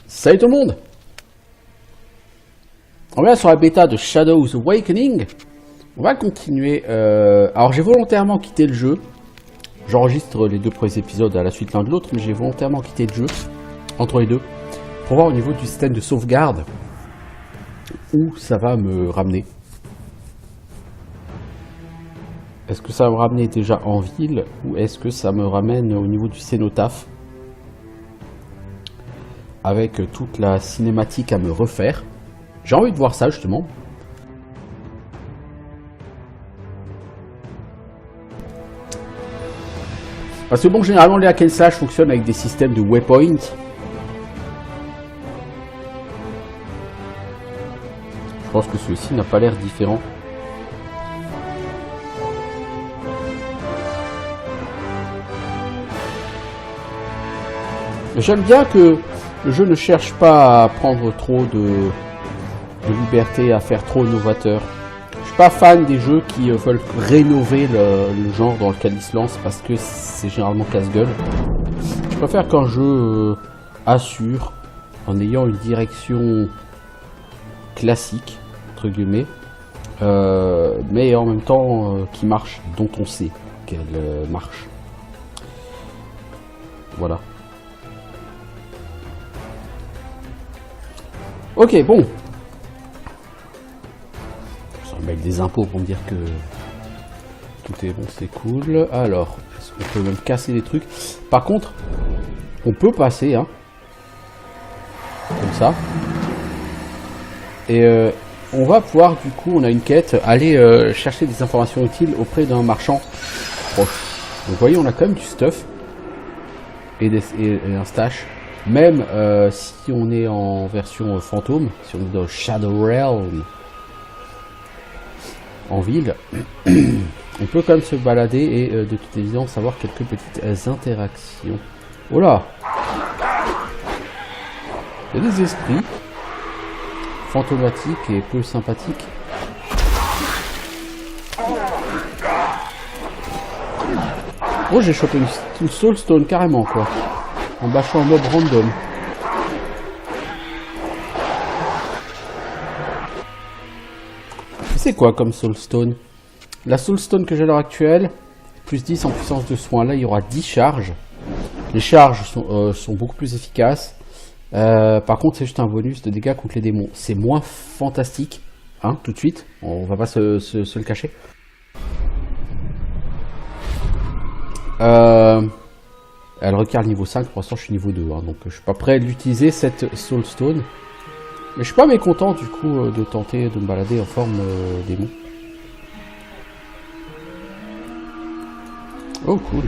Salut tout le monde. On est sur la bêta de Shadows Awakening. On va continuer. Alors j'ai volontairement quitté le jeu. J'enregistre les deux premiers épisodes à la suite l'un de l'autre, mais j'ai volontairement quitté le jeu entre les deux pour voir au niveau du système de sauvegarde où ça va me ramener. Est-ce que ça va me ramener déjà en ville ou est-ce que ça me ramène au niveau du cénotaphe avec toute la cinématique à me refaire? J'ai envie de voir ça justement. Parce que bon, généralement les hack and slash fonctionnent avec des systèmes de waypoint. Je pense que celui-ci n'a pas l'air différent. J'aime bien que le jeu ne cherche pas à prendre trop de liberté, à faire trop novateur. Je suis pas fan des jeux qui veulent rénover le genre dans lequel ils se lancent parce que c'est généralement casse-gueule. Je préfère qu'un jeu assure en ayant une direction classique, entre guillemets, mais en même temps qui marche, dont on sait qu'elle marche. Voilà. Ok, bon. Je vais mettre des impôts pour me dire que tout est bon, c'est cool. Alors, est-ce qu'on peut même casser des trucs? Par contre, on peut passer, hein, comme ça. Et on va pouvoir, du coup, on a une quête, aller chercher des informations utiles auprès d'un marchand proche. Donc, vous voyez, on a quand même du stuff et un stash. Même si on est en version fantôme, si on est dans Shadow Realm en ville, on peut quand même se balader et de toute évidence avoir quelques petites interactions. Oh là! Il y a des esprits fantomatiques et peu sympathiques. Oh, j'ai chopé une soulstone carrément, quoi. En bâchant un mob random. C'est quoi comme soulstone? La soulstone que j'ai à l'heure actuelle, plus 10 en puissance de soin. Là, il y aura 10 charges. Les charges sont beaucoup plus efficaces. Par contre, c'est juste un bonus de dégâts contre les démons. C'est moins fantastique, hein, tout de suite. On va pas se le cacher. Elle requiert le niveau 5, pour l'instant je suis niveau 2, hein, donc je suis pas prêt à l'utiliser cette soulstone. Mais je suis pas mécontent du coup de tenter de me balader en forme démon. Oh cool.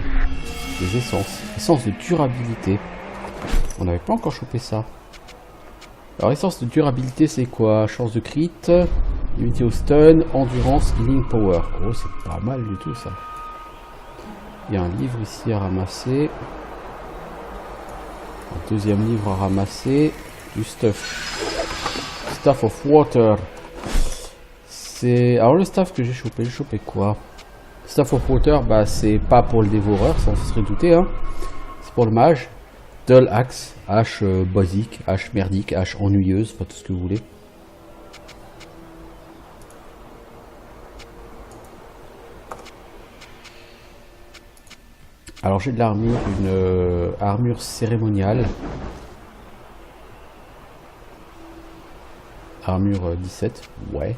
Des essences. Essence de durabilité. On n'avait pas encore chopé ça. Alors essence de durabilité c'est quoi? Chance de crit, immunité au stun, endurance, healing power. Oh c'est pas mal du tout ça. Il y a un livre ici à ramasser. Un deuxième livre à ramasser. Du stuff. Stuff of water. C'est... Alors le stuff que j'ai chopé quoi? Stuff of water, bah c'est pas pour le dévoreur, ça on se serait douté, hein. C'est pour le mage. Dull axe, hache basique, hache merdique, hache ennuyeuse, enfin tout ce que vous voulez. Alors j'ai de l'armure, une armure cérémoniale. Armure 17, ouais.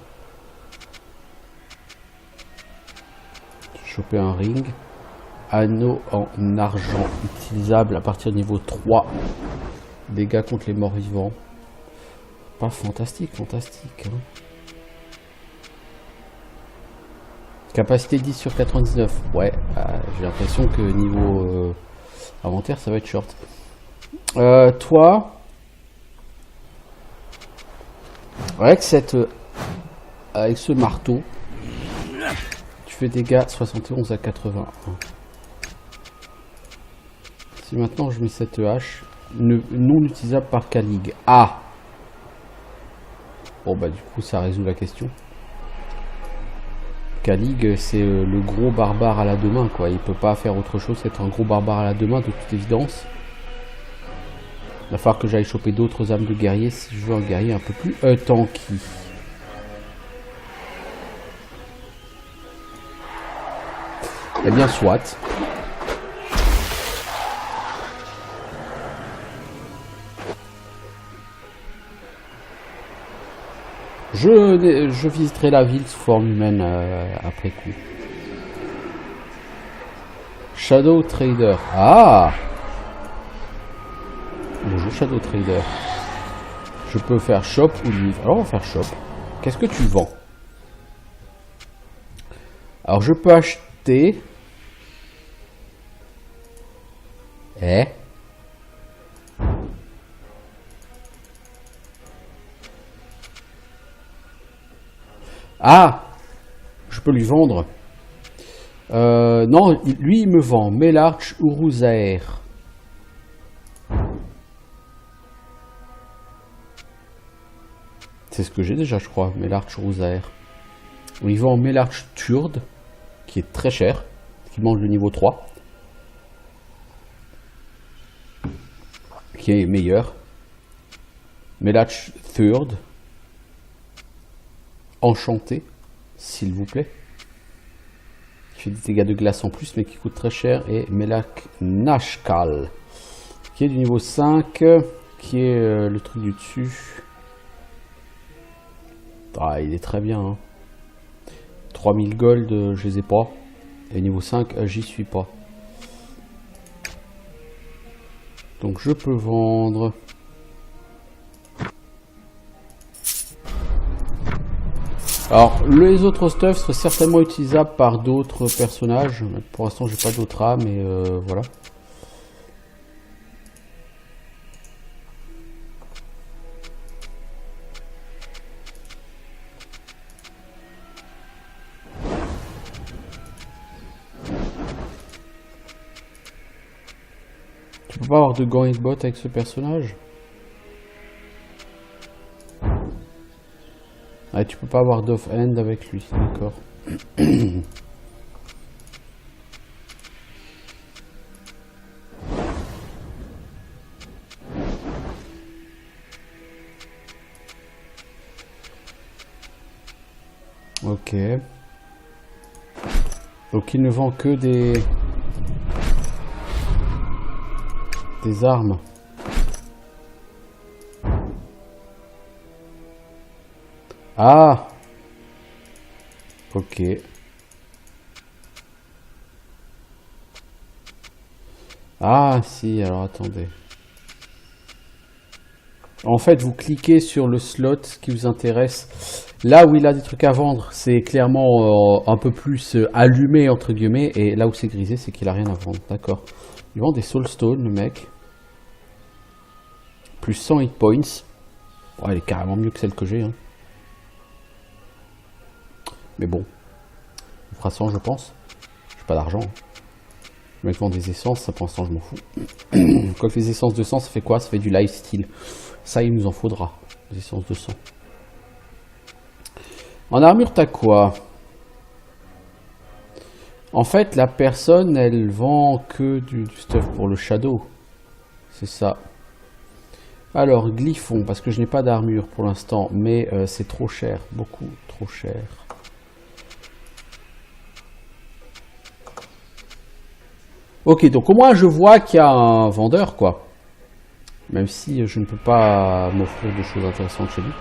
J'ai chopé un ring. Anneau en argent utilisable à partir du niveau 3. Dégâts contre les morts vivants. Pas fantastique, fantastique. Hein. Capacité 10 sur 99. Ouais, j'ai l'impression que niveau inventaire, ça va être short. Toi, avec ce marteau, tu fais dégâts 71 à 81. Si maintenant je mets cette hache, non utilisable par Calig. Ah! Bon bah du coup ça résout la question. Calig, c'est le gros barbare à la deux mains, quoi. Il peut pas faire autre chose qu'être un gros barbare à la deux mains, de toute évidence. Il va falloir que j'aille choper d'autres âmes de guerrier si je veux un guerrier un peu plus tanky. Eh bien, soit. Je visiterai la ville sous forme humaine après coup. Shadow Trader. Ah! Bonjour Shadow Trader. Je peux faire shop ou livre. Alors on va faire shop. Qu'est-ce que tu vends? Alors je peux acheter... Ah! Je peux lui vendre. Non, lui il me vend Melarch Uruzaer. C'est ce que j'ai déjà, je crois, Melarch Uruzaer. Il vend Melarch Turd, qui est très cher, qui mange le niveau 3. Qui est meilleur. Melarch Third. Enchanté, s'il vous plaît. Qui fait des dégâts de glace en plus, mais qui coûte très cher. Et Melak Nashkal, qui est du niveau 5, qui est le truc du dessus. Ah, il est très bien. Hein. 3000 gold, je les ai pas. Et niveau 5, j'y suis pas. Donc je peux vendre. Alors, les autres stuff seraient certainement utilisables par d'autres personnages. Pour l'instant, j'ai pas d'autres âmes, mais voilà. Tu peux pas avoir de gants et de bottes avec ce personnage? Ah, tu peux pas avoir d'off-hand avec lui, d'accord. Ok. Donc il ne vend que des armes. Ah! Ok. Ah si, alors attendez. En fait, vous cliquez sur le slot qui vous intéresse. Là où il a des trucs à vendre, c'est clairement un peu plus allumé, entre guillemets. Et là où c'est grisé, c'est qu'il a rien à vendre. D'accord. Il vend des soulstones, le mec. Plus 100 hit points. Oh, elle est carrément mieux que celle que j'ai. Hein. Mais bon. On fera 100, je pense. J'ai pas d'argent. Le mec vend des essences, ça pour l'instant je m'en fous. Quoique les essences de sang, ça fait quoi? Ça fait du lifesteal. Ça, il nous en faudra. Des essences de sang. En armure, t'as quoi? En fait, la personne, elle vend que du stuff pour le shadow. C'est ça. Alors, Glyphon, parce que je n'ai pas d'armure pour l'instant, mais c'est trop cher. Beaucoup trop cher. Ok, donc au moins je vois qu'il y a un vendeur, quoi. Même si je ne peux pas m'offrir de choses intéressantes chez lui.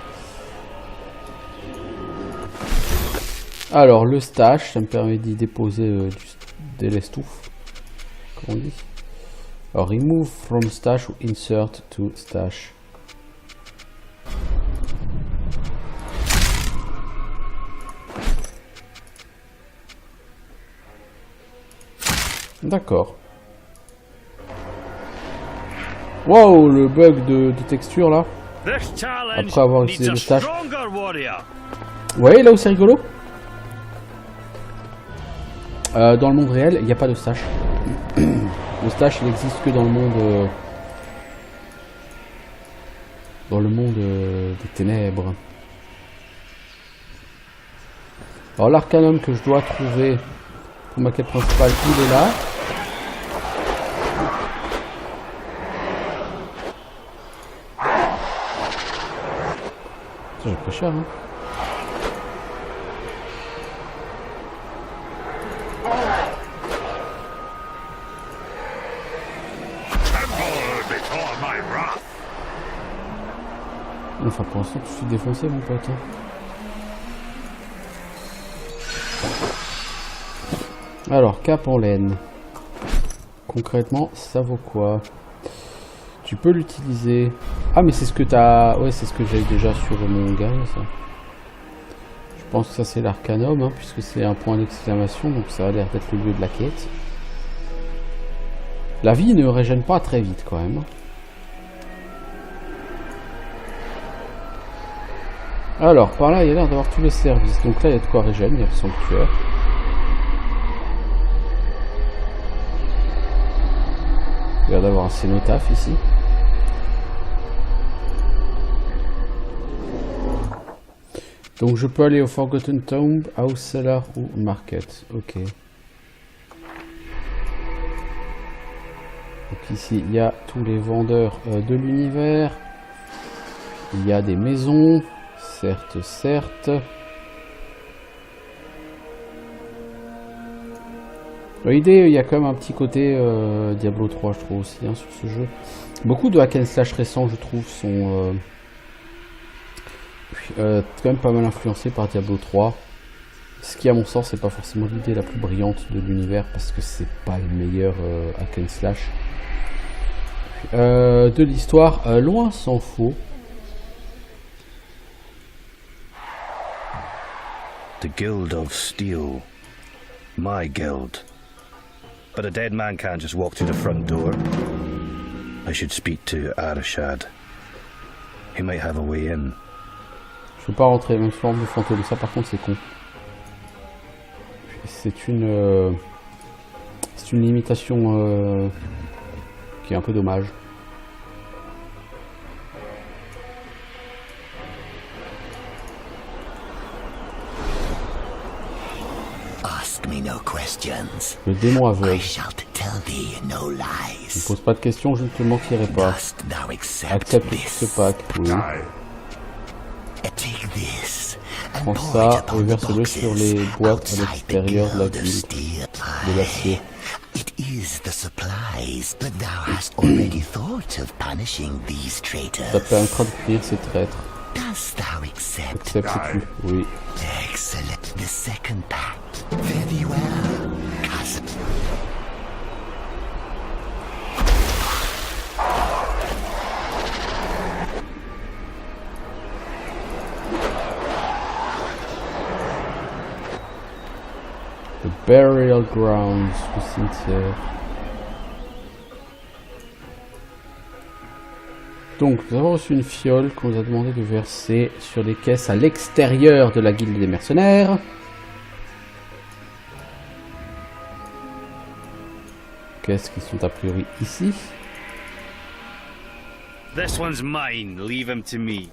Alors, le stash, ça me permet d'y déposer des lestouf. Comment on dit? Alors, remove from stash ou insert to stash. D'accord. Wow, le bug de texture là. Après avoir utilisé le stash. Vous voyez là où c'est rigolo? Dans le monde réel, il n'y a pas de stash. Le stash, il n'existe que dans le monde... des ténèbres. Alors l'arcanum que je dois trouver pour ma quête principale, il est là. J'ai pris cher, hein. Enfin, pour l'instant, tu suis défoncé, mon pote. Alors, cape en laine. Concrètement, ça vaut quoi? Tu peux l'utiliser. Ah, mais c'est ce que t'as. Ouais, c'est ce que j'ai déjà sur mon guerrier, ça. Je pense que ça, c'est l'arcanum, hein, puisque c'est un point d'exclamation, donc ça a l'air d'être le lieu de la quête. La vie ne régène pas très vite, quand même. Alors, par là, il y a l'air d'avoir tous les services. Donc là, il y a de quoi régénérer, il y a le sanctuaire. Il y a l'air d'avoir un cénotaphe ici. Donc je peux aller au Forgotten Tomb, House Cellar ou Market. Ok. Donc ici, il y a tous les vendeurs de l'univers. Il y a des maisons. Certes, certes. L'idée, il y a quand même un petit côté Diablo 3, je trouve aussi, hein, sur ce jeu. Beaucoup de hack and slash récents, je trouve, sont quand même pas mal influencés par Diablo 3. Ce qui, à mon sens, n'est pas forcément l'idée la plus brillante de l'univers, parce que c'est pas le meilleur hack and slash. De l'histoire, loin s'en faut. The Guild of Steel. My guild. But a dead man can't just walk through the front door. I should speak to Arashad. He might have a way in. Je peux pas rentrer, même forme de fantôme. Ça, par contre, c'est con. C'est une limitation qui est un peu dommage. Le démon aveugle. Ne pose pas de questions, je ne te mentirai pas. Accepte ce pacte, oui. Prends ça et verse-le sur les boîtes à l'extérieur de la ville, de l'acier. Ça te permettra de punir ces traîtres. Acceptes-tu? Oui. The Burial Grounds, le cimetière. Donc, nous avons reçu une fiole qu'on nous a demandé de verser sur des caisses à l'extérieur de la guilde des mercenaires. Caisses qui sont a priori ici. This one's mine. Leave him to me.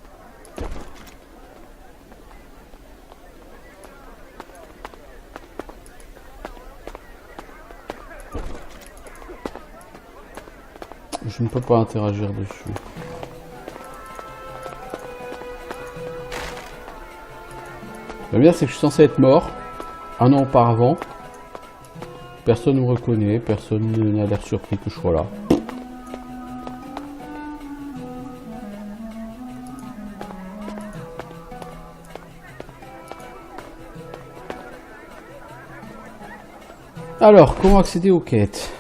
Je ne peux pas interagir dessus. Le bien, c'est que je suis censé être mort un an auparavant. Personne ne me reconnaît, personne n'a l'air surpris que je sois là. Alors, comment accéder aux quêtes ?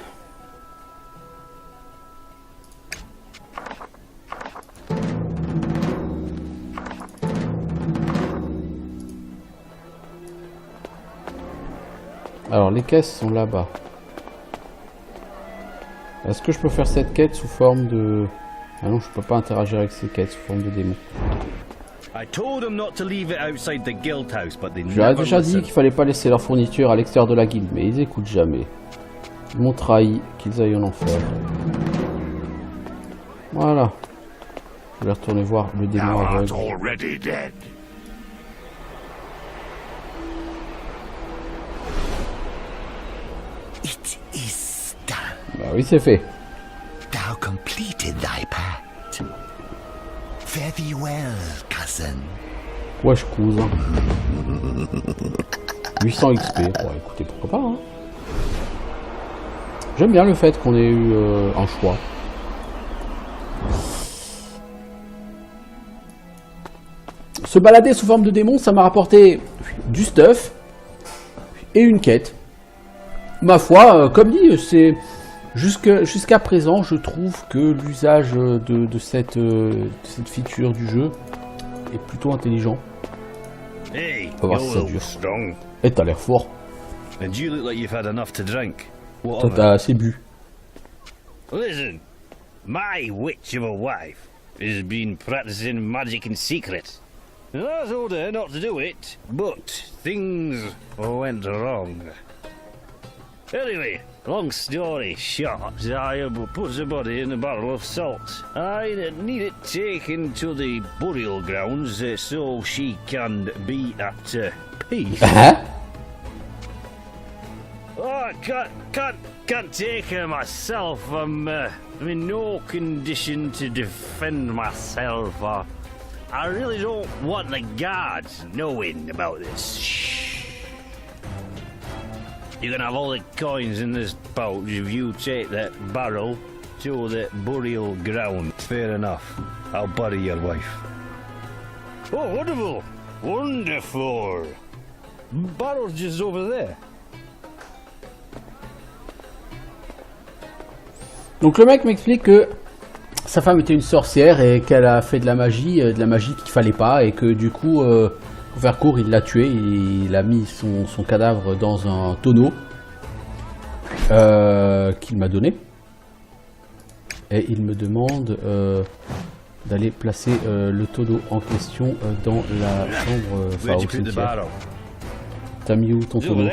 Alors, les caisses sont là-bas. Est-ce que je peux faire cette quête sous forme de... Ah non, je peux pas interagir avec ces quêtes sous forme de démon. Je leur ai déjà dit qu'il fallait pas laisser leur fourniture à l'extérieur de la guilde, mais ils écoutent jamais. Ils m'ont trahi, qu'ils aillent en enfer. Voilà. Je vais retourner voir le démon aveugle. Bah oui, c'est fait. Thou completed thy pact. Fare thee well, cousin. Wesh cousin. 800 XP, bon écoutez, pourquoi pas hein. J'aime bien le fait qu'on ait eu un choix. Se balader sous forme de démon, ça m'a rapporté du stuff et une quête. Ma foi, comme dit, c'est jusqu'à présent, je trouve que l'usage de cette feature du jeu est plutôt intelligent. Hey, On va voir si ça dure. Et t'as l'air fort. And you look like you've had enough to drink. What Toi, of it? t'as assez bu. Listen, my witch of a wife has been practicing magic in secret. And I told her not to do it, but things went wrong. Anyway, long story short, I put the body in a barrel of salt. I need it taken to the burial grounds so she can be at peace. Hein? Oh, I can't take her myself. I'm in no condition to defend myself. I really don't want the guards knowing about this. Shh. You can have all the coins in this pouch if you take that barrel to the burial ground. Fair enough. I'll bury your wife. Oh, wonderful! Wonderful! Barrel's just over there. Donc le mec m'explique que sa femme était une sorcière et qu'elle a fait de la magie qu'il fallait pas et que du coup, pour faire court, il l'a tuée, il a mis son cadavre dans un tonneau qu'il m'a donné et il me demande d'aller placer le tonneau en question dans la chambre, enfin au cimetière. T'as mis où ton tonneau?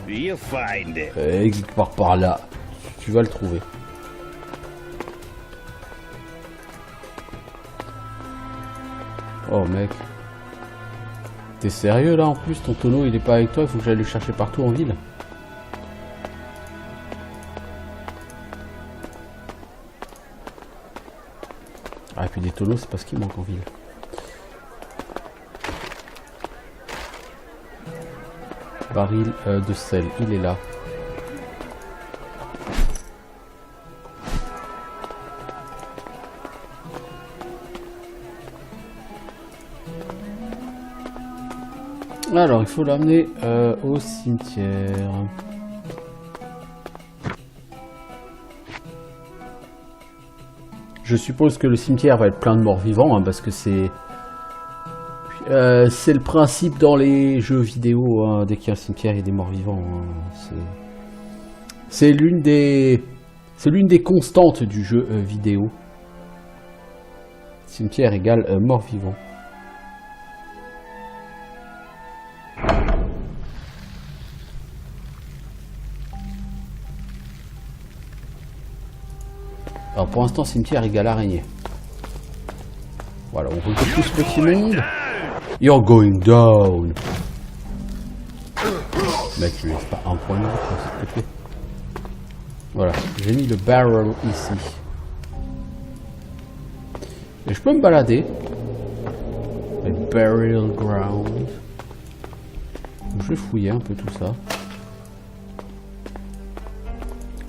You'll find it. Quelque part par là. Tu vas le trouver. Oh mec. T'es sérieux là en plus? Ton tonneau il est pas avec toi, il faut que j'aille le chercher partout en ville. Ah et puis des tonneaux c'est pas ce qui manque en ville. Baril de sel, il est là. Alors, il faut l'amener au cimetière. Je suppose que le cimetière va être plein de morts vivants, hein, parce que c'est le principe dans les jeux vidéo, hein, dès qu'il y a un cimetière, il y a des morts vivants. Hein, c'est l'une des constantes du jeu vidéo. Cimetière égale mort vivant. Alors pour l'instant, cimetière égale araignée. Voilà, on recrute tout ce petit monde. You're going down. Mec, tu laisses pas un point de vue, s'il te plaît. Voilà, j'ai mis le barrel ici. Et je peux me balader. Le burial ground. Je vais fouiller un peu tout ça.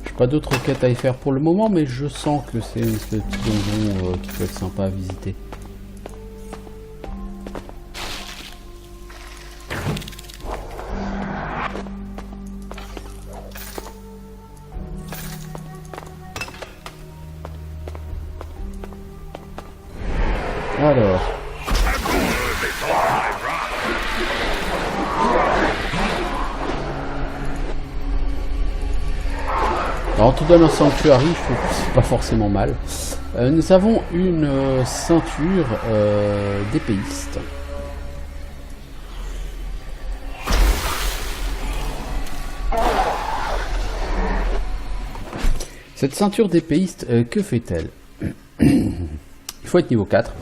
J'ai pas d'autres quêtes à y faire pour le moment, mais je sens que c'est une petite donjon qui peut être sympa à visiter. Alors. Alors on te donne un sanctuary, je trouve que c'est pas forcément mal. Nous avons une ceinture d'épéiste. Cette ceinture d'épéiste, que fait-elle? Il faut être niveau 4.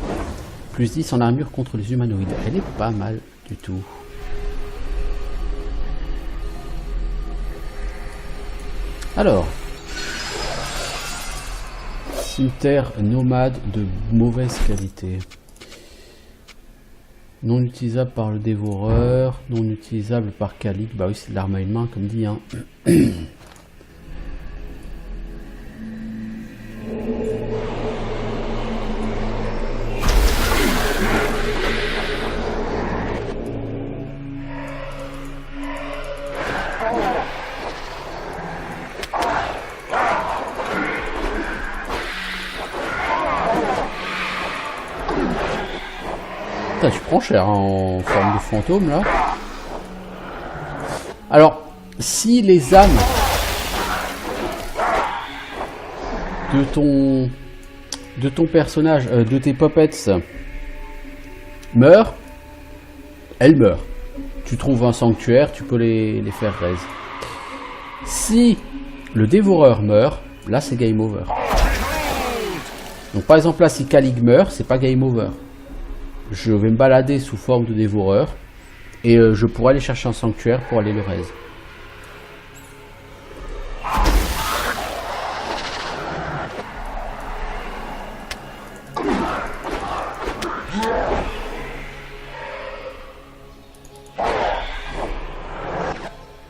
Plus 10 en armure contre les humanoïdes. Elle est pas mal du tout. Alors. Cimetière nomade de mauvaise qualité. Non utilisable par le dévoreur, non utilisable par Calig. Bah oui, c'est de l'arme à une main, comme dit. Hein. Putain, tu prends cher hein, en forme de fantôme là. Alors, si les âmes de ton personnage, de tes puppets meurent, elles meurent. Tu trouves un sanctuaire, tu peux les faire raise. Si le dévoreur meurt, là c'est game over. Donc par exemple là, si Calig meurt, c'est pas game over. Je vais me balader sous forme de dévoreur et je pourrais aller chercher un sanctuaire pour aller le raise.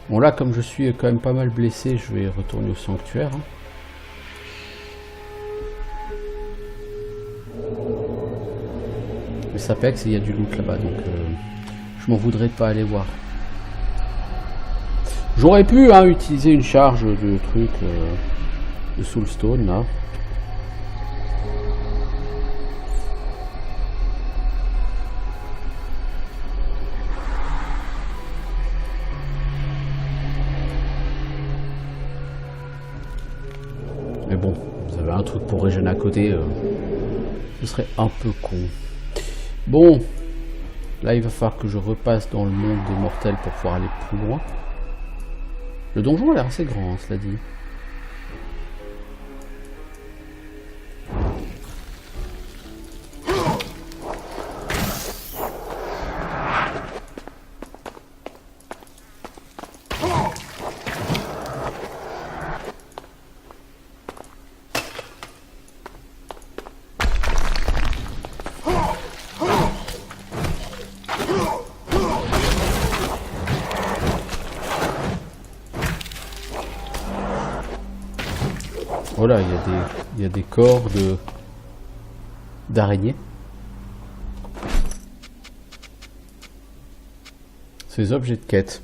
Bon là, comme je suis quand même pas mal blessé, je vais retourner au sanctuaire. Hein. Le Sapex, il y a du loot là-bas, donc je m'en voudrais de pas aller voir. J'aurais pu hein, utiliser une charge de truc de Soulstone là. Mais bon, vous avez un truc pour régénérer à côté, ce serait un peu con. Bon, là il va falloir que je repasse dans le monde des mortels pour pouvoir aller plus loin. Le donjon a l'air assez grand, hein, cela dit. Voilà, il y a des corps d'araignées. Ces objets de quête.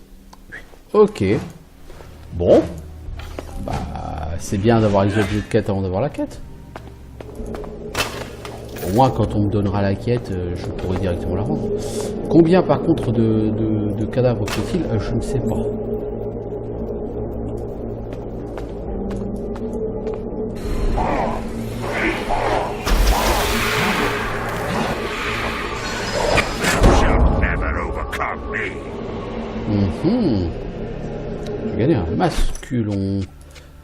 Ok. Bon. Bah, c'est bien d'avoir les objets de quête avant d'avoir la quête. Au moins, quand on me donnera la quête, je pourrai directement la rendre. Combien, par contre, de cadavres faut-il? Je ne sais pas. J'ai gagné un masculon.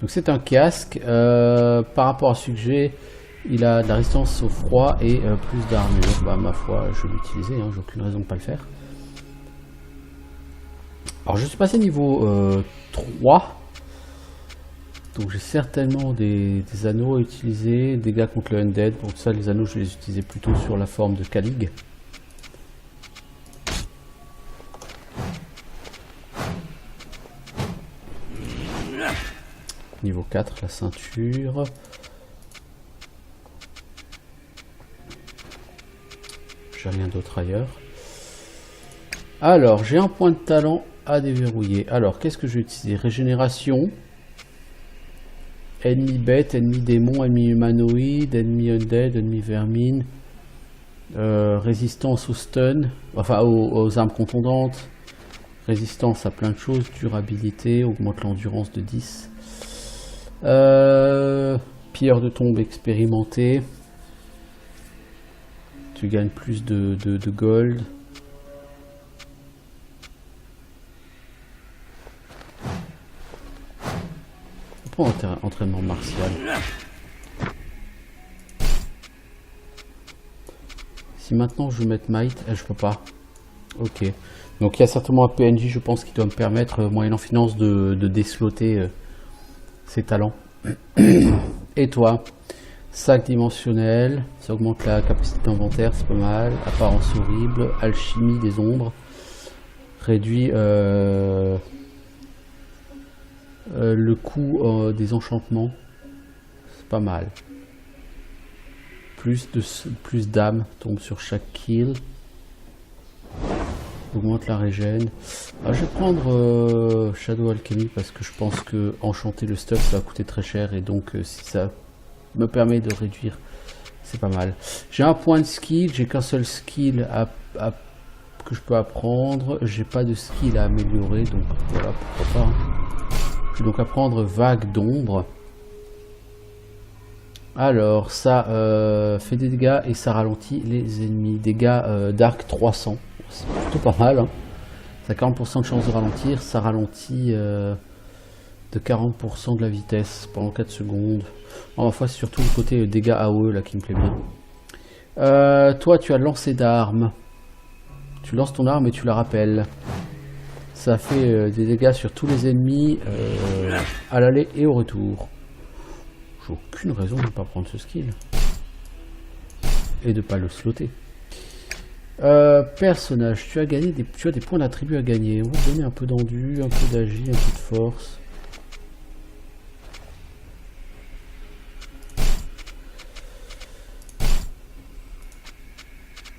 Donc c'est un casque. Par rapport à ce que j'ai, il a de la résistance au froid et plus d'armure. Bah ma foi, je vais l'utiliser. Hein, j'ai aucune raison de ne pas le faire. Alors je suis passé niveau 3. Donc j'ai certainement des anneaux à utiliser. Dégâts contre le undead. Pour ça, les anneaux, je vais les utiliser plutôt sur la forme de Calig. Niveau 4, la ceinture. J'ai rien d'autre ailleurs. Alors, j'ai un point de talent à déverrouiller. Alors, qu'est-ce que je vais utiliser? Régénération. Ennemi bête, ennemi démon, ennemi humanoïde, ennemi undead, ennemi vermine. Résistance au stun. Enfin, aux armes contondantes. Résistance à plein de choses. Durabilité, augmente l'endurance de 10. Pilleur de tombe expérimenté. Tu gagnes plus de gold. On prend entraînement martial. Si maintenant je veux mettre might, je peux pas. Ok. Donc il y a certainement un PNJ, je pense, qui doit me permettre, moyennant finance, de désloter ses talents. Et toi, Sac dimensionnel, ça augmente la capacité d'inventaire, c'est pas mal. Apparence horrible, alchimie des ombres, réduit le coût des enchantements, c'est pas mal. Plus d'âme tombe sur chaque kill. Augmente la régène. Ah, je vais prendre Shadow Alchemy parce que je pense que enchanter le stuff ça va coûter très cher et donc si ça me permet de réduire, c'est pas mal. J'ai un point de skill, j'ai qu'un seul skill que je peux apprendre. J'ai pas de skill à améliorer, donc voilà, pourquoi pas. Je vais donc apprendre Vague d'ombre. Alors, ça fait des dégâts et ça ralentit les ennemis. Dégâts d'arc 300. C'est plutôt pas mal. Hein. Ça a 40% de chance de ralentir. Ça ralentit de 40% de la vitesse pendant 4 secondes. Bon, ma foi, c'est surtout le côté dégâts AOE là qui me plaît bien. Toi, tu as lancé d'armes. Tu lances ton arme et tu la rappelles. Ça fait des dégâts sur tous les ennemis à l'aller et au retour. J'ai aucune raison de ne pas prendre ce skill. Et de ne pas le slotter. Personnage, tu as des points d'attribut à gagner. On va te donner un peu d'endu, un peu d'agi, un peu de force.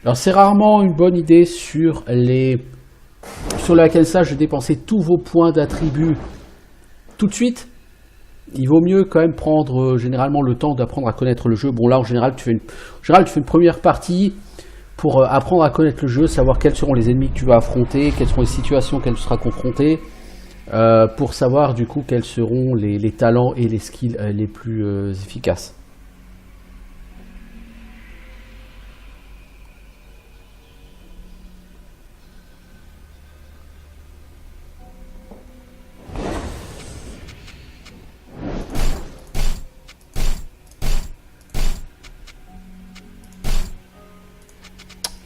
Alors c'est rarement une bonne idée sur la cassage de dépenser tous vos points d'attribut tout de suite. Il vaut mieux quand même prendre généralement le temps d'apprendre à connaître le jeu. Bon là en général tu fais une première partie pour apprendre à connaître le jeu, savoir quels seront les ennemis que tu vas affronter, quelles seront les situations auxquelles tu seras confronté, pour savoir du coup quels seront les talents et les skills les plus efficaces.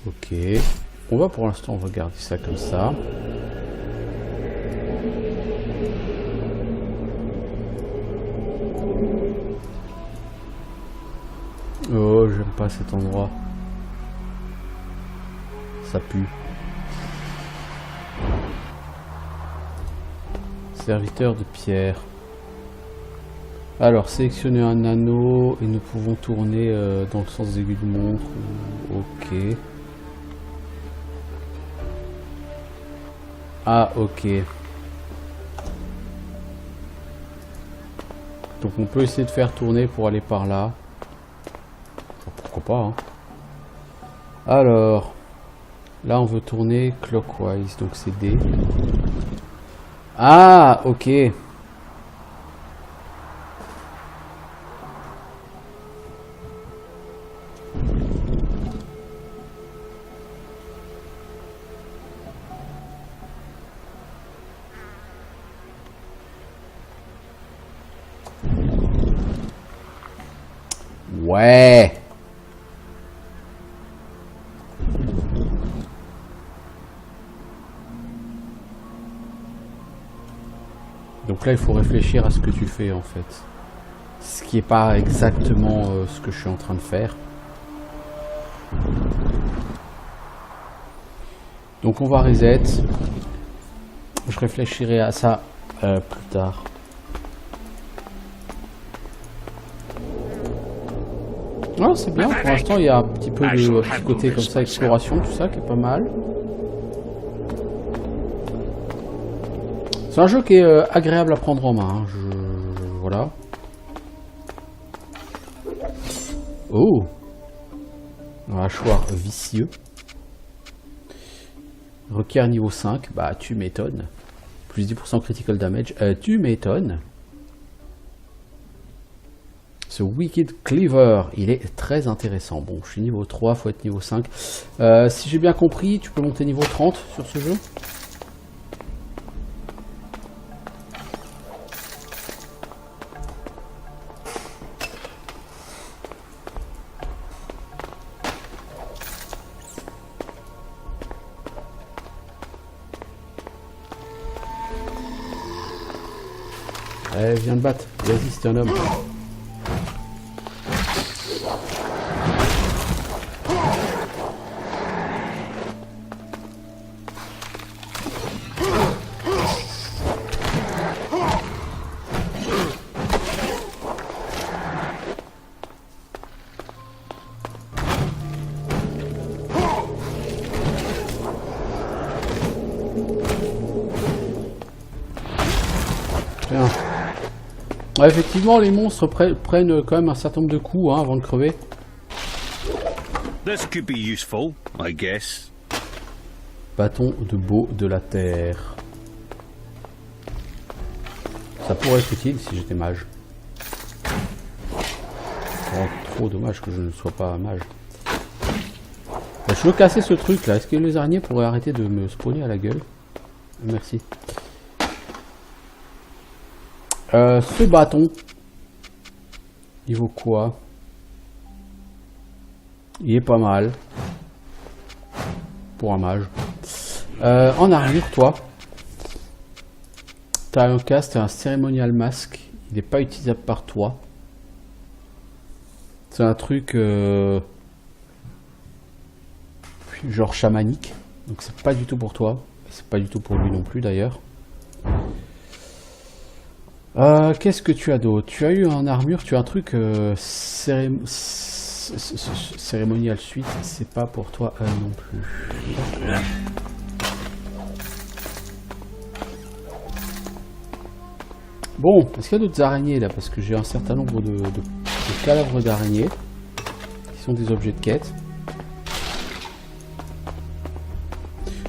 Ok, on va pour l'instant regarder ça comme ça. Oh, j'aime pas cet endroit. Ça pue. Serviteur de pierre. Alors, sélectionnez un anneau et nous pouvons tourner dans le sens des aiguilles de montre. Ok. Ah, ok. Donc on peut essayer de faire tourner pour aller par là. Pourquoi pas, hein. Alors, là on veut tourner clockwise, donc c'est D. Ah, ok. Ouais. Donc là, il faut réfléchir à ce que tu fais en fait. Ce qui n'est pas exactement ce que je suis en train de faire. Donc on va reset. Je réfléchirai à ça plus tard. Ah, c'est bien, pour l'instant il y a un petit peu de côté comme ça, exploration, tout ça, qui est pas mal. C'est un jeu qui est agréable à prendre en main, hein. Voilà. Oh, un hachoir vicieux. Requiert niveau 5, bah tu m'étonnes. Plus 10% critical damage, tu m'étonnes. Ce Wicked Cleaver, il est très intéressant. Bon, je suis niveau 3, faut être niveau 5. Si j'ai bien compris, tu peux monter niveau 30 sur ce jeu. Allez, viens te battre. Vas-y, c'est un homme. Ouais, effectivement, les monstres prennent quand même un certain nombre de coups hein, avant de crever. This could be useful, I guess. Bâton de beau de la terre. Ça pourrait être utile si j'étais mage. Oh, trop dommage que je ne sois pas mage. Je veux casser ce truc là. Est-ce que les araignées pourraient arrêter de me spawner à la gueule? Merci. Ce bâton, il vaut quoi? Il est pas mal. Pour un mage. En armure, toi. T'as un casque, un cérémonial masque. Il n'est pas utilisable par toi. C'est un truc genre chamanique. Donc c'est pas du tout pour toi. C'est pas du tout pour lui non plus d'ailleurs. Qu'est-ce que tu as d'autre? Tu as eu en armure, tu as un truc cérémonial suite, c'est pas pour toi non plus. Bon, est-ce qu'il y a d'autres araignées là? Parce que j'ai un certain nombre de cadavres d'araignées qui sont des objets de quête.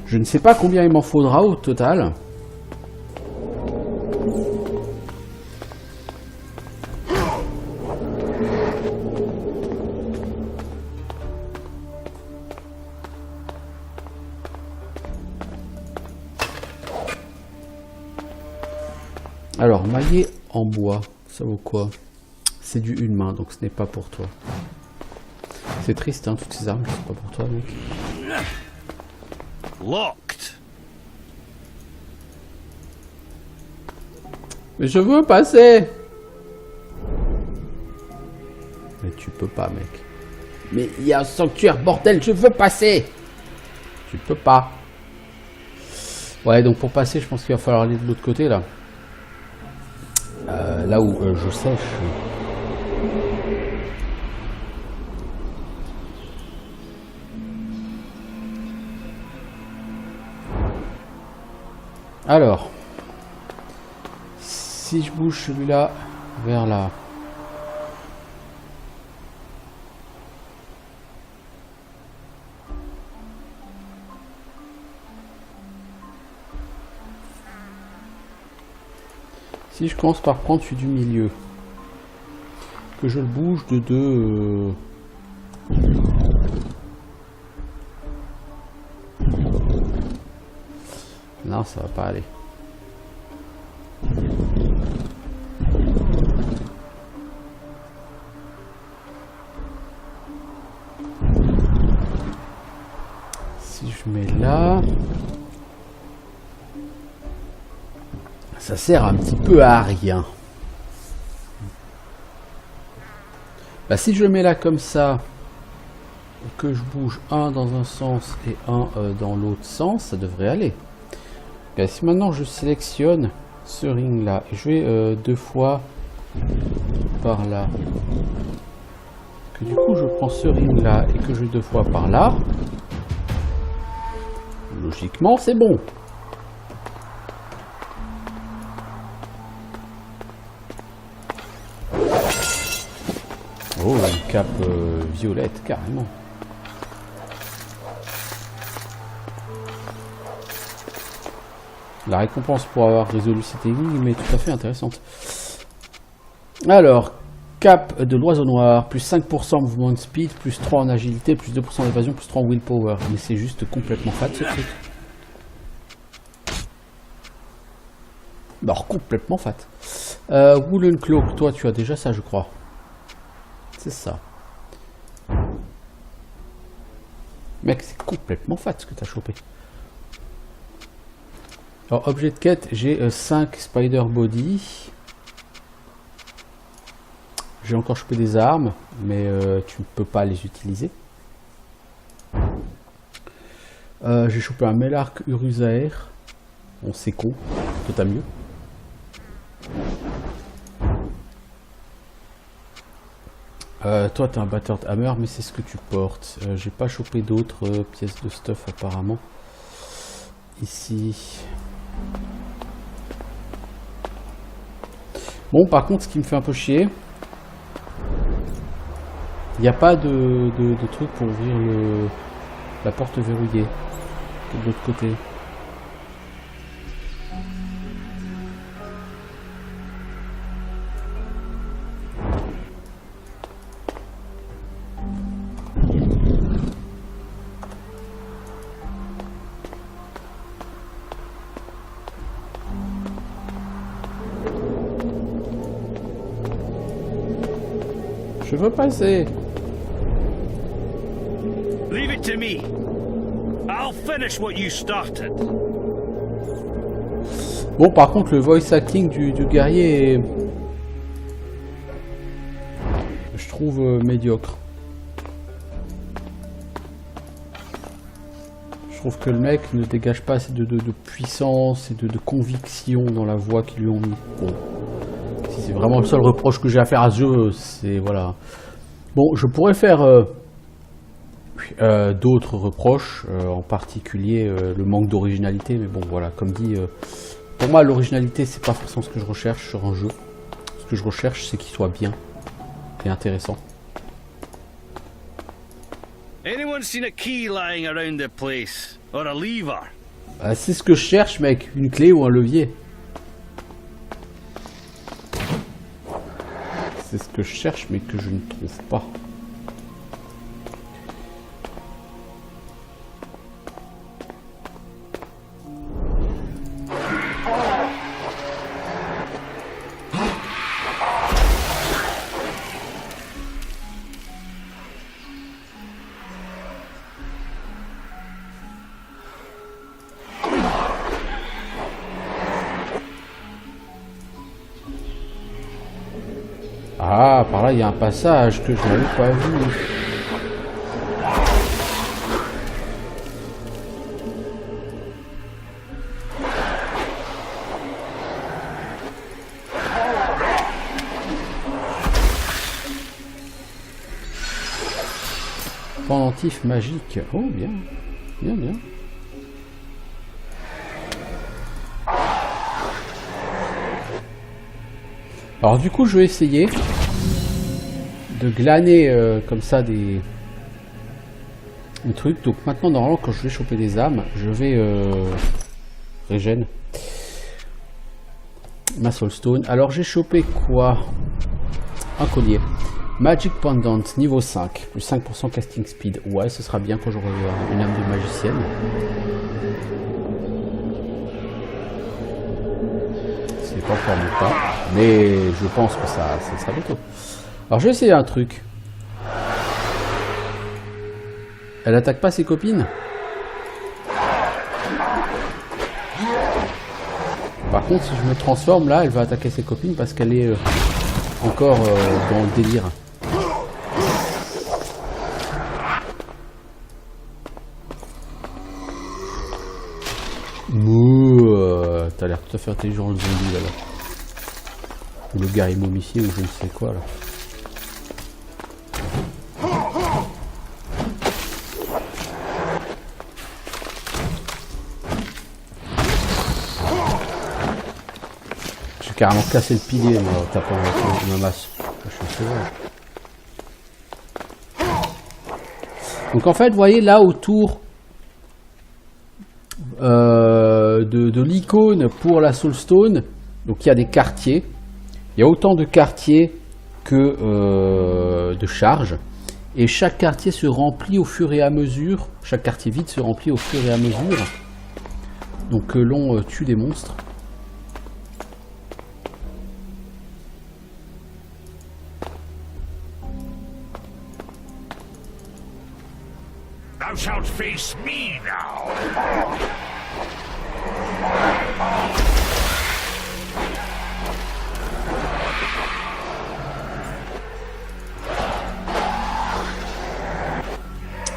Je ne sais pas combien il m'en faudra au total. Alors, maillet en bois, ça vaut quoi? C'est du une main, donc ce n'est pas pour toi. C'est triste, hein, toutes ces armes, c'est pas pour toi, mec. Locked. Mais je veux passer! Mais tu peux pas, mec. Mais il y a un sanctuaire, bordel, je veux passer! Tu peux pas. Ouais, donc pour passer, je pense qu'il va falloir aller de l'autre côté, là. Là où je sèche. Alors, si je bouge celui-là vers là. Si je commence par prendre celui du milieu, que je le bouge de deux... Non, ça va pas aller. Si je mets là... Ça sert un petit peu à rien. Bah, si je le mets là comme ça, que je bouge un dans un sens et un dans l'autre sens, ça devrait aller. Bah, si maintenant je sélectionne ce ring là et je vais deux fois par là, que du coup je prends ce ring là et que je vais deux fois par là, logiquement c'est bon. Oh, une cape violette, carrément. La récompense pour avoir résolu cette énigme est tout à fait intéressante. Alors, cape de l'oiseau noir, plus 5% mouvement de speed, plus 3 en agilité, plus 2% d'évasion, plus 3 en willpower. Mais c'est juste complètement fat ce truc. Alors, complètement fat. Woolen Cloak, toi tu as déjà ça je crois. C'est ça. Mec, c'est complètement fat ce que t'as chopé. Alors, objet de quête, j'ai 5 Spider Body. J'ai encore chopé des armes, mais tu ne peux pas les utiliser. J'ai chopé un Melark Uruzaer. Bon, c'est con. Toi, t'as mieux. Toi, t'as un Battered Hammer, mais c'est ce que tu portes. J'ai pas chopé d'autres pièces de stuff, apparemment. Ici. Bon, par contre, ce qui me fait un peu chier, il n'y a pas de truc pour ouvrir la porte verrouillée de l'autre côté. Je veux passer. Leave it to me. I'll finish what you started. Bon, par contre, le voice acting du guerrier est... je trouve médiocre. Je trouve que le mec ne dégage pas assez de puissance et de conviction dans la voix qu'ils lui ont mis. Bon. Si c'est vraiment le seul reproche que j'ai à faire à ce jeu, c'est... voilà. Bon, je pourrais faire d'autres reproches, en particulier le manque d'originalité, mais bon, voilà, comme dit, pour moi, l'originalité, c'est pas forcément ce que je recherche sur un jeu. Ce que je recherche, c'est qu'il soit bien et intéressant. Anyone seen a key lying around the place? Or a lever? C'est ce que je cherche, mec, une clé ou un levier. C'est ce que je cherche, mais que je ne trouve pas. Ah, par là, il y a un passage que je n'avais pas vu. Pendentif magique. Oh, bien. Bien, bien. Alors du coup, je vais essayer de glaner comme ça des trucs. Donc maintenant, normalement, quand je vais choper des âmes, je vais régène ma soulstone. Alors j'ai chopé quoi? Un collier. Magic Pendant, niveau 5, plus 5% casting speed. Ouais, ce sera bien quand j'aurai une âme de magicienne. C'est pas encore mon cas, mais je pense que ça sera bientôt. Alors je vais essayer un truc. Elle attaque pas ses copines? Par contre, si je me transforme là, elle va attaquer ses copines parce qu'elle est encore dans le délire. T'as l'air tout à fait intelligent le zombie là. Ou le guerrier momifié ou je ne sais quoi là. J'ai carrément cassé le pilier moi, en tapant ma masse. Je suis sauvage. Donc en fait, vous voyez là autour de l'icône pour la soulstone, donc il y a des quartiers. Il y a autant de quartiers que de charges. Et chaque quartier se remplit au fur et à mesure. Chaque quartier vide se remplit au fur et à mesure. Donc que l'on tue des monstres. Thou shalt face me now.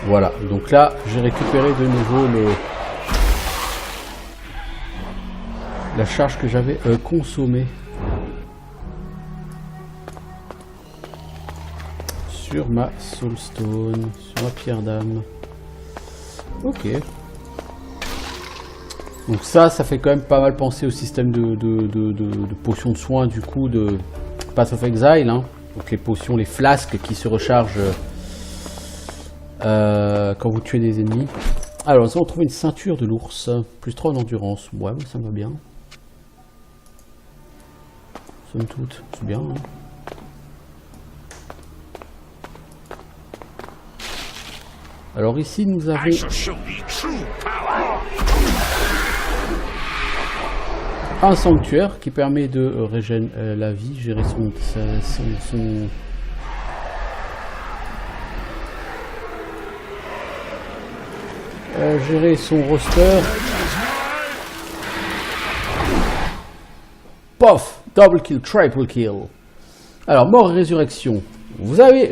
Voilà, donc là j'ai récupéré de nouveau la charge que j'avais consommée sur ma soulstone, sur ma pierre d'âme. Ok. Donc ça fait quand même pas mal penser au système de potions de soins du coup de Path of Exile, hein. Donc les potions, les flasques qui se rechargent quand vous tuez des ennemis. Alors nous allons trouver une ceinture de l'ours, plus 3 en endurance. Ouais, ça me va bien. Somme toute, c'est bien. Hein. Alors ici nous avons un sanctuaire qui permet de régénérer la vie, gérer son gérer son roster. Pof, double kill, triple kill. Alors mort et résurrection. Vous avez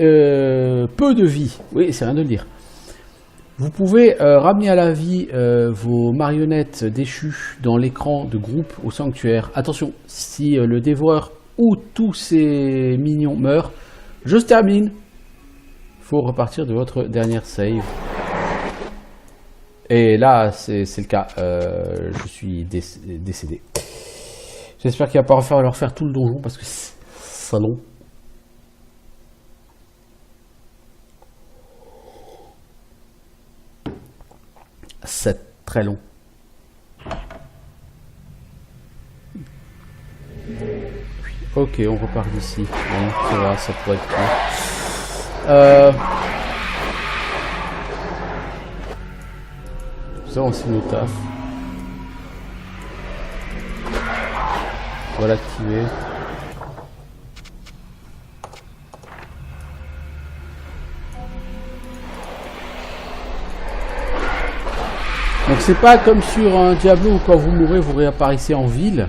peu de vie. Oui, c'est rien de le dire. Vous pouvez ramener à la vie vos marionnettes déchues dans l'écran de groupe au sanctuaire. Attention, si le dévoreur ou tous ses minions meurent, je termine. Il faut repartir de votre dernière save. Et là, c'est le cas. Je suis décédé. J'espère qu'il va pas leur faire tout le donjon parce que c'est long. C'est très long. Ok, on repart d'ici. Bon, ça va, ça pourrait être cool. Ça, on signe au taf. On va l'activer. Donc c'est pas comme sur un Diablo où quand vous mourrez vous réapparaissez en ville.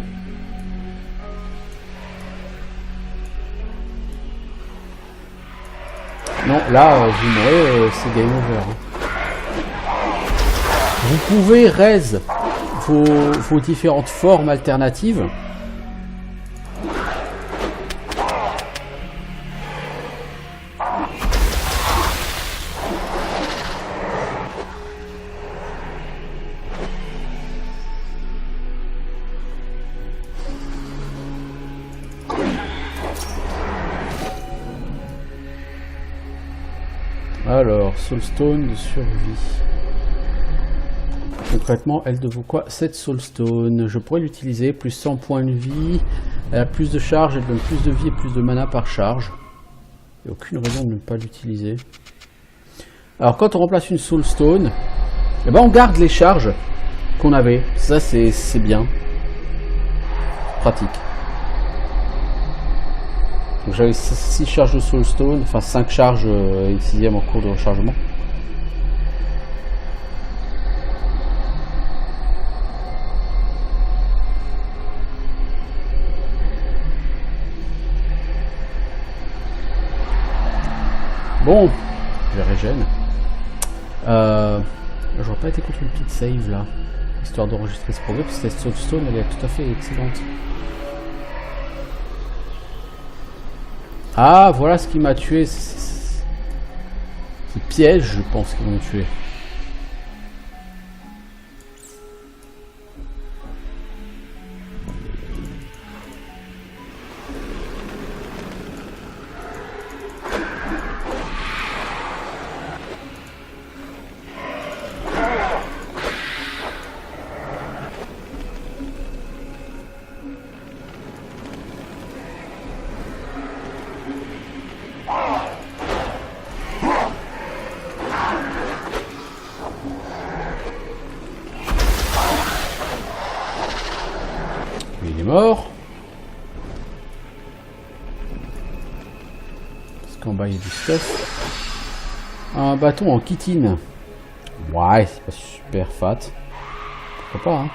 Non, là vous mourrez, c'est game over. Vous pouvez raise vos différentes formes alternatives. Alors, Soulstone de survie. Concrètement, elle vaut quoi? 7 Soulstone. Je pourrais l'utiliser, plus 100 points de vie. Elle a plus de charge, elle donne plus de vie et plus de mana par charge. Il n'y a aucune raison de ne pas l'utiliser. Alors, quand on remplace une Soulstone, eh ben, on garde les charges qu'on avait. Ça, c'est bien. Pratique. Donc j'avais 6 charges de Soulstone, enfin 5 charges et une 6e en cours de rechargement. Bon, je régène. J'aurais pas été contre une petite save là, histoire d'enregistrer ce progrès, parce que cette Soulstone elle est tout à fait excellente. Ah, voilà ce qui m'a tué. C'est piège, je pense, qui m'ont tué. Il est mort. Parce qu'en bas il y a du stuff. Un bâton en chitine. Ouais, c'est pas super fat. Pourquoi pas, hein.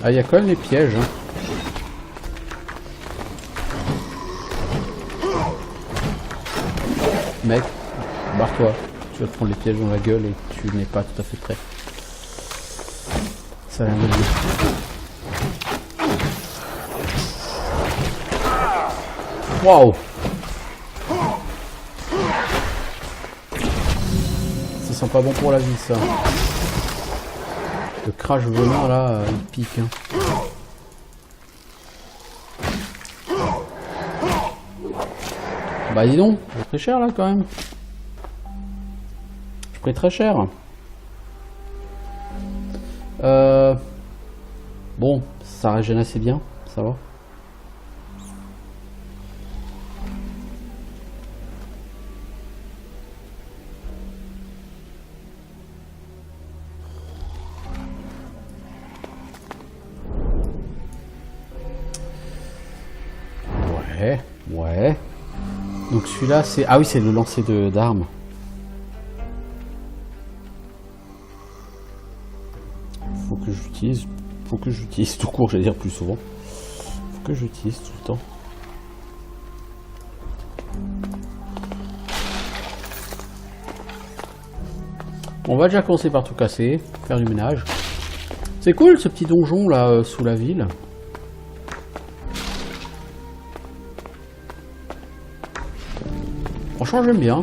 Ah, il y a quand même des pièges. Hein. Mec, barre-toi. Tu vas te prendre les pièges dans la gueule et tu n'es pas tout à fait prêt. Ça a l'air de bien. Waouh! Ça sent pas bon pour la vie, ça. Le crash venin là, il pique. Hein. Bah dis donc, c'est très cher là quand même. Je paye très cher. Bon, ça régène assez bien, ça va. Ouais. Donc celui-là, c'est... Ah oui, c'est le lancer d'armes. Faut que j'utilise tout court, j'allais dire plus souvent. Faut que j'utilise tout le temps. On va déjà commencer par tout casser, faire du ménage. C'est cool ce petit donjon là, sous la ville. Franchement, j'aime bien.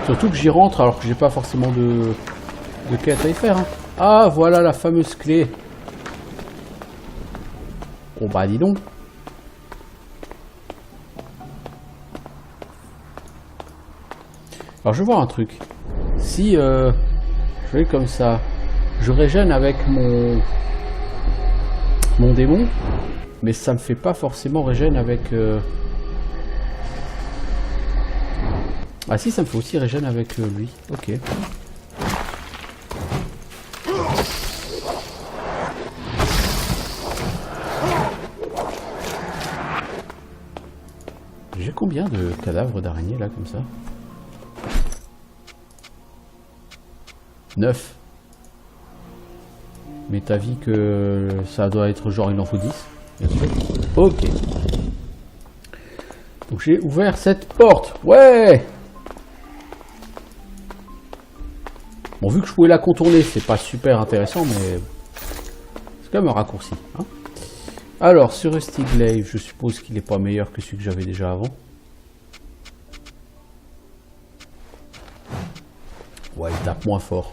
Surtout que j'y rentre alors que j'ai pas forcément de quête à y faire. Hein. Ah, voilà la fameuse clé. Oh bah dis donc. Alors je vais voir un truc. Si je fais comme ça, je régène avec mon démon, mais ça me fait pas forcément régène avec... Ah si, ça me fait aussi régène avec lui. Ok. J'ai combien de cadavres d'araignées là comme ça? 9. Mais t'as vu que ça doit être genre il en faut 10. Ok. Donc j'ai ouvert cette porte. Ouais. Bon, vu que je pouvais la contourner, c'est pas super intéressant, mais c'est quand même un raccourci. Hein. Alors, sur Rusty Glaive, je suppose qu'il n'est pas meilleur que celui que j'avais déjà avant. Ouais, il tape moins fort.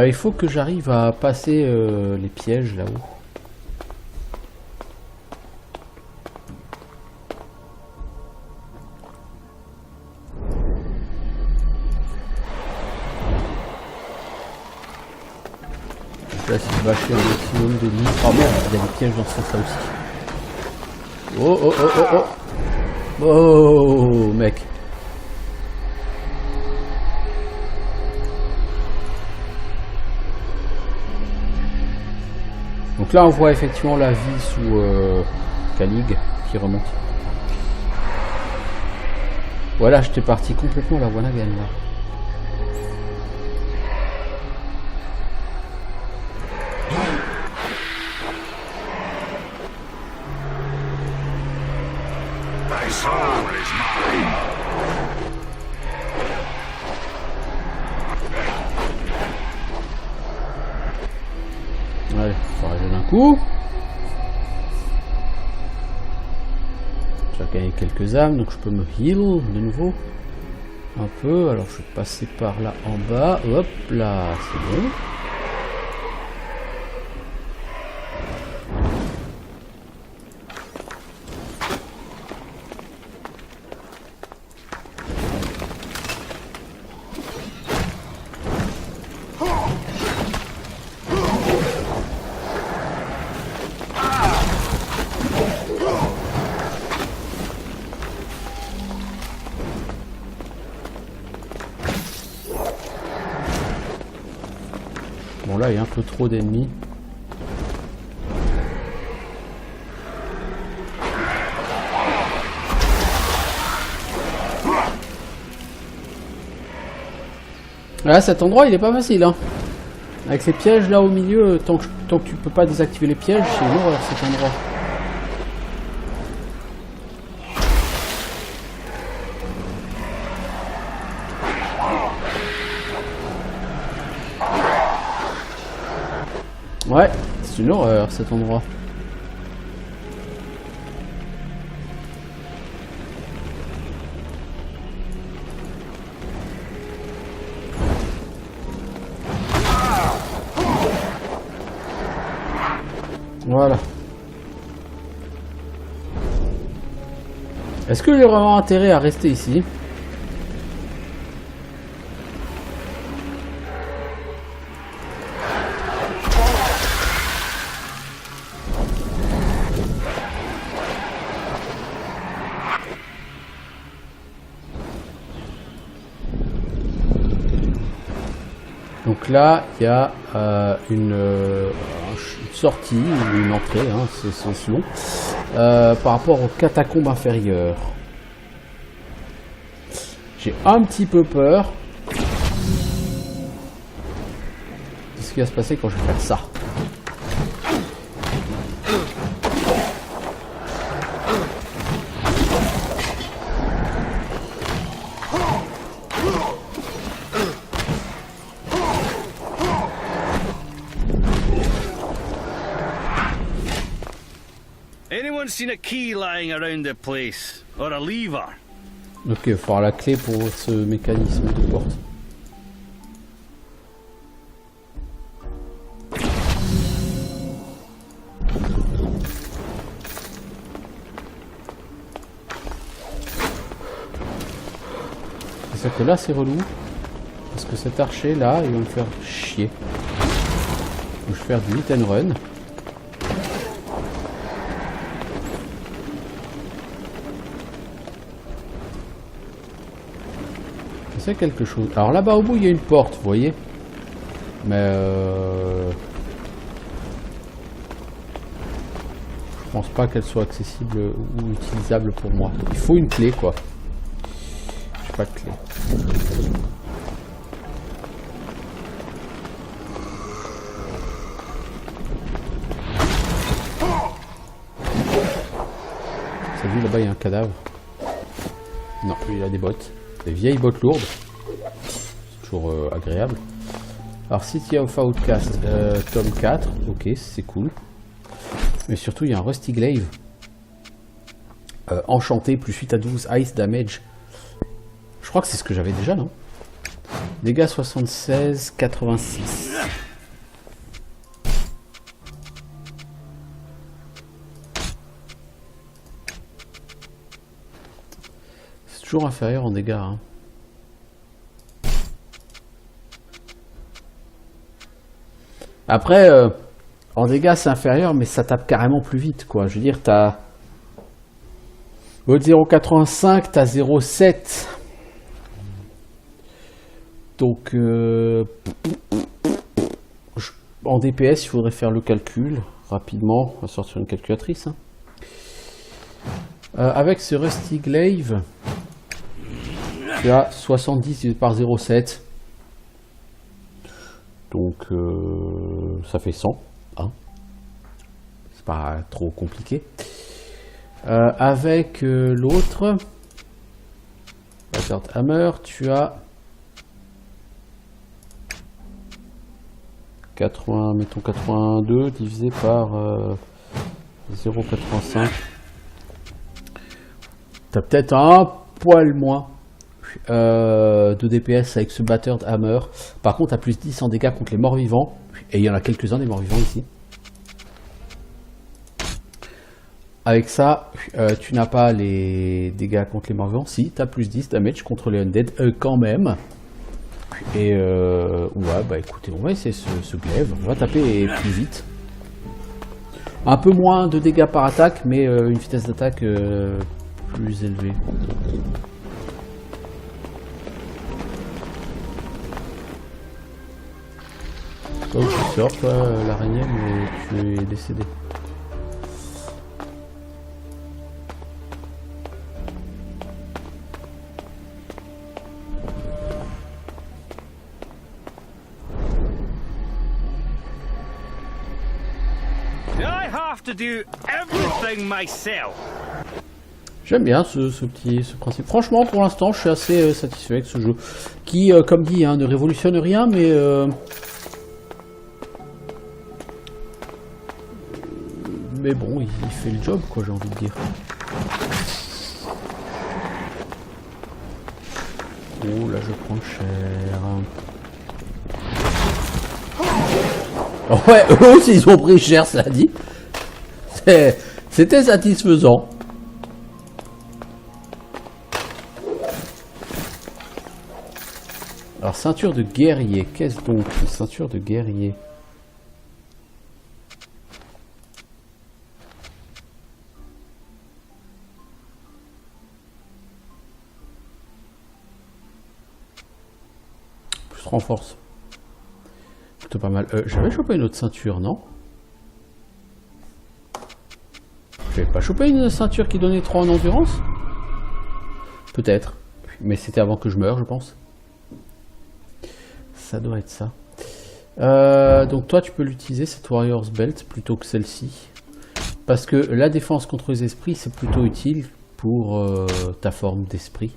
Il faut que j'arrive à passer les pièges là-haut. Là, si je bâchais un maximum de lits. Oh merde, il y a des pièges dans ce sens-là aussi. Oh oh oh oh oh. Oh mec. Donc là on voit effectivement la vie sous Calig qui remonte. Voilà, j'étais parti complètement à la Wanagan là. Allez, ça régène un coup. J'ai gagné quelques âmes, donc je peux me heal de nouveau. Un peu, alors je vais passer par là en bas. Hop là, c'est bon. Bon là il y a un peu trop d'ennemis. Là cet endroit il est pas facile hein. Avec les pièges là au milieu, tant que tu peux pas désactiver les pièges, c'est une horreur cet endroit. Ouais, c'est une horreur cet endroit. Voilà. Est-ce que j'ai vraiment intérêt à rester ici ? Donc là, il y a une sortie, ou une entrée, hein, c'est selon, par rapport aux catacombes inférieures. J'ai un petit peu peur de ce qui va se passer quand je vais faire ça. Anyone seen a key lying around the place? Or a lever? Ok, il va falloir la clé pour ce mécanisme de porte. C'est ça que là c'est relou. Parce que cet archer là, il va me faire chier. Donc je vais faire du hit and run. C'est quelque chose. Alors là-bas au bout il y a une porte, vous voyez. Mais je pense pas qu'elle soit accessible ou utilisable pour moi. Il faut une clé quoi. J'ai pas de clé. Vous avez vu là-bas il y a un cadavre. Non, lui il a des bottes. Des vieilles bottes lourdes. C'est toujours agréable. Alors City of Outcast, tome 4. Ok, c'est cool. Mais surtout il y a un Rusty Glaive. Enchanté, plus 8 à 12, Ice Damage. Je crois que c'est ce que j'avais déjà, non? Dégâts 76, 86. Toujours inférieur en dégâts. Hein. Après, en dégâts c'est inférieur, mais ça tape carrément plus vite, quoi. Je veux dire, t'as... Au 0,85, t'as 0,7. Donc, en DPS, il faudrait faire le calcul rapidement. On va sortir une calculatrice. Hein. Avec ce Rusty Glaive... Tu as 70 par 0,7. Donc ça fait 100. Hein. C'est pas trop compliqué. Avec l'autre Battered Hammer, tu as 80, mettons 82 divisé par 0,85. Tu as peut-être un poil moins de DPS avec ce Battered Hammer. Par contre, à plus 10 en dégâts contre les morts vivants. Et il y en a quelques-uns des morts vivants ici. Avec ça, tu n'as pas les dégâts contre les morts vivants. Si, tu as plus 10 damage contre les undead quand même. Et ouais, bah écoutez, on va essayer ce glaive. On va taper plus vite. Un peu moins de dégâts par attaque, mais une vitesse d'attaque plus élevée. Toi où tu sors, toi, l'araignée, mais tu es décédé. I have to do everything myself. J'aime bien ce principe. Franchement, pour l'instant, je suis assez satisfait avec ce jeu. Qui, comme dit, hein, ne révolutionne rien, mais... mais bon, il fait le job, quoi, j'ai envie de dire. Oh, là, je prends cher. Ouais, eux aussi, ils ont pris cher, ça dit. C'était satisfaisant. Alors, ceinture de guerrier. Qu'est-ce donc une ceinture de guerrier? Plus renforce. Plutôt pas mal. J'avais chopé une autre ceinture, non? J'avais pas chopé une ceinture qui donnait 3 en endurance? Peut-être. Mais c'était avant que je meure, je pense. Ça doit être ça. Donc toi, tu peux l'utiliser, cette Warrior's Belt, plutôt que celle-ci. Parce que la défense contre les esprits, c'est plutôt utile pour ta forme d'esprit.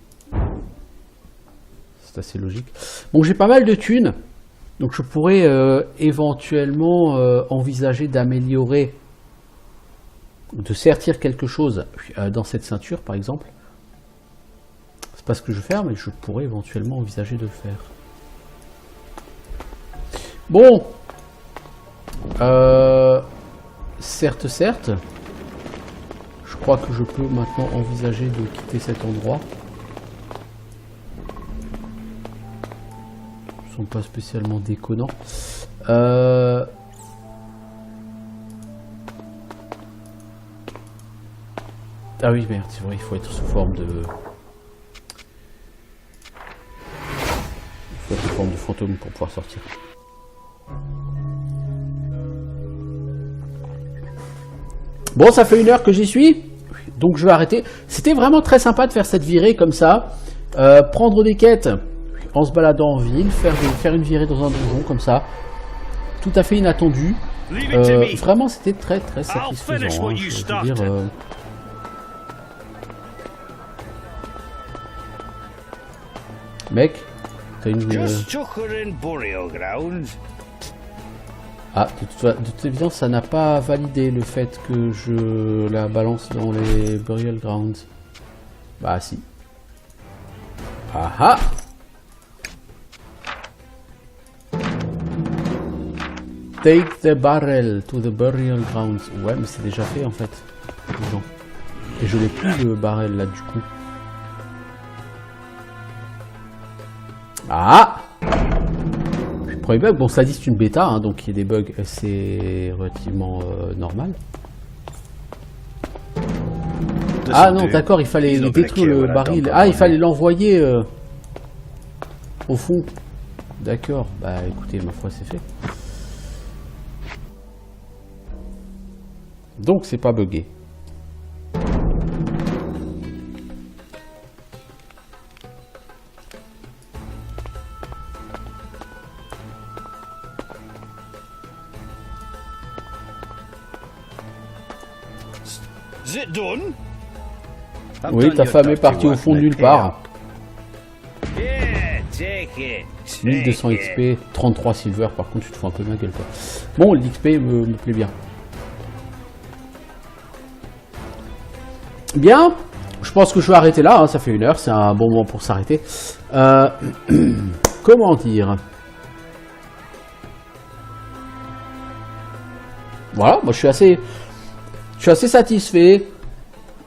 C'est assez logique. Bon, j'ai pas mal de thunes. Donc je pourrais éventuellement envisager d'améliorer, de sertir quelque chose dans cette ceinture, par exemple. C'est pas ce que je vais faire, mais je pourrais éventuellement envisager de le faire. Bon, certes, je crois que je peux maintenant envisager de quitter cet endroit. Ils sont pas spécialement déconnants. Ah oui, merde, c'est vrai, il faut être sous forme de... Il faut être sous forme de fantôme pour pouvoir sortir. Bon, ça fait 1 heure que j'y suis, donc je vais arrêter. C'était vraiment très sympa de faire cette virée comme ça, prendre des quêtes en se baladant en ville, faire une virée dans un donjon comme ça, tout à fait inattendu. Vraiment, c'était très satisfaisant. Hein, je veux dire, mec, t'as une... Ah, de toute évidence, ça n'a pas validé le fait que je la balance dans les Burial Grounds. Bah si. Ah ah! Take the barrel to the Burial Grounds. Ouais, mais c'est déjà fait en fait. Et je n'ai plus le barrel là du coup. Ah! Premier bug, bon ça dit c'est une bêta, hein, donc il y a des bugs, c'est relativement normal. Ah non, d'accord, il fallait détruire le baril. Ah, il fallait l'envoyer au fond. D'accord, bah écoutez, ma foi c'est fait. Donc c'est pas buggé. Oui, ta femme est partie au fond de nulle part. 1200 XP, 33 silver, par contre tu te fous un peu de ma gueule quoi. Bon, l'XP me plaît bien. Bien, je pense que je vais arrêter là, hein, ça fait 1 heure, c'est un bon moment pour s'arrêter. Comment dire? Voilà, moi je suis assez satisfait.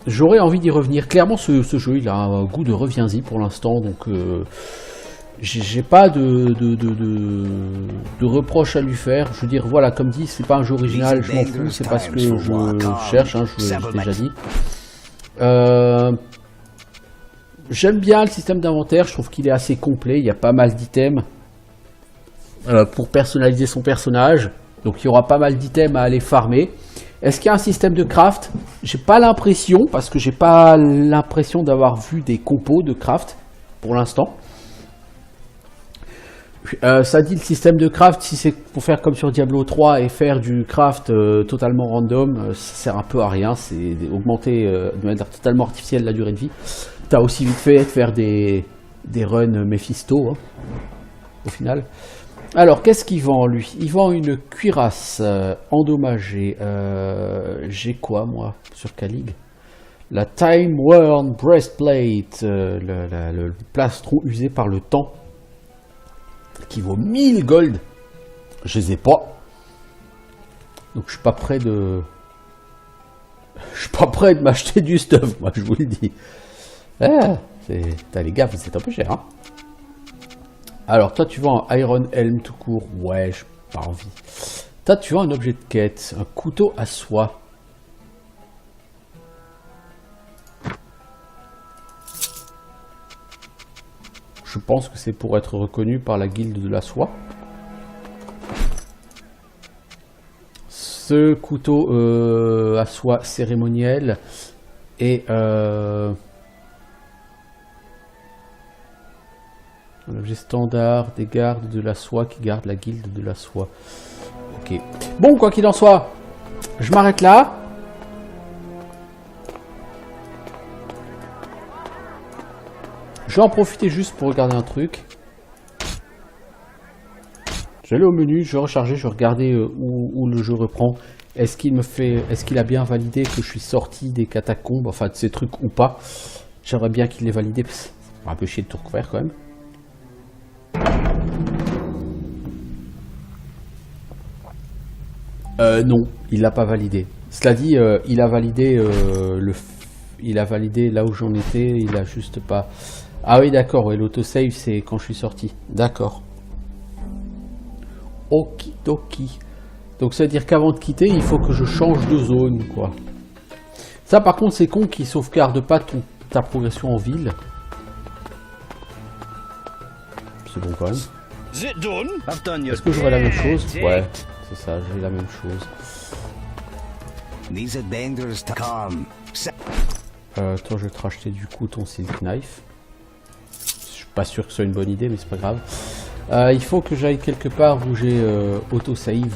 J'aurais envie d'y revenir. Clairement, ce jeu, il a un goût de reviens-y pour l'instant, donc j'ai pas de reproches à lui faire. Je veux dire, voilà, comme dit, c'est pas un jeu original, je m'en fous, c'est pas ce que je cherche, hein, je l'ai déjà dit. J'aime bien le système d'inventaire, je trouve qu'il est assez complet, il y a pas mal d'items. pour personnaliser son personnage. Donc il y aura pas mal d'items à aller farmer. Est-ce qu'il y a un système de craft? J'ai pas l'impression, parce que j'ai pas l'impression d'avoir vu des compos de craft pour l'instant. Ça dit le système de craft, si c'est pour faire comme sur Diablo 3 et faire du craft totalement random, ça sert un peu à rien, c'est augmenter de manière totalement artificielle la durée de vie. T'as aussi vite fait de faire des runs Mephisto, hein, au final. Alors, qu'est-ce qu'il vend, lui? Il vend une cuirasse endommagée. J'ai quoi, moi, sur Calig? La Time Worn Breastplate, le plastron usé par le temps, qui vaut 1000 gold. Je les ai pas. Donc, je suis pas prêt de... Je suis pas prêt de m'acheter du stuff, moi, je vous le dis. Les gars, c'est un peu cher, hein. Alors, toi, tu vends un Iron Helm tout court. Ouais, j'ai pas envie. Toi, tu vends un objet de quête. Un couteau à soie. Je pense que c'est pour être reconnu par la guilde de la soie. Ce couteau à soie cérémoniel et... un objet standard des gardes de la soie qui gardent la guilde de la soie. Ok. Bon, quoi qu'il en soit, je m'arrête là. Je vais en profiter juste pour regarder un truc. J'allais au menu, je vais recharger, je vais regarder où le jeu reprend. Est-ce qu'il a bien validé que je suis sorti des catacombes, enfin de ces trucs ou pas. J'aimerais bien qu'il l'ait validé, parce que ça va un peu chier de tout recouvrir quand même. Non, il l'a pas validé. Cela dit, il a validé là où j'en étais, il a juste pas... Ah oui, d'accord, ouais, l'autosave, c'est quand je suis sorti. D'accord. Okidoki. Donc ça veut dire qu'avant de quitter, il faut que je change de zone, quoi. Ça, par contre, c'est con qu'il sauvegarde pas ta progression en ville. C'est bon quand même. Est-ce que j'aurai la même chose? Ouais, c'est ça, j'ai la même chose. Toi, je vais te racheter du coup ton Silk Knife. Je suis pas sûr que ce soit une bonne idée, mais c'est pas grave. Il faut que j'aille quelque part où j'ai auto-save.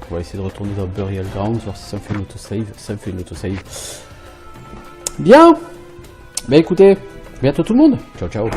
On va essayer de retourner dans Burial Grounds, voir si ça me fait une auto-save. Ça me fait une auto-save. Bien. Bah écoutez, bientôt tout le monde. Ciao, ciao.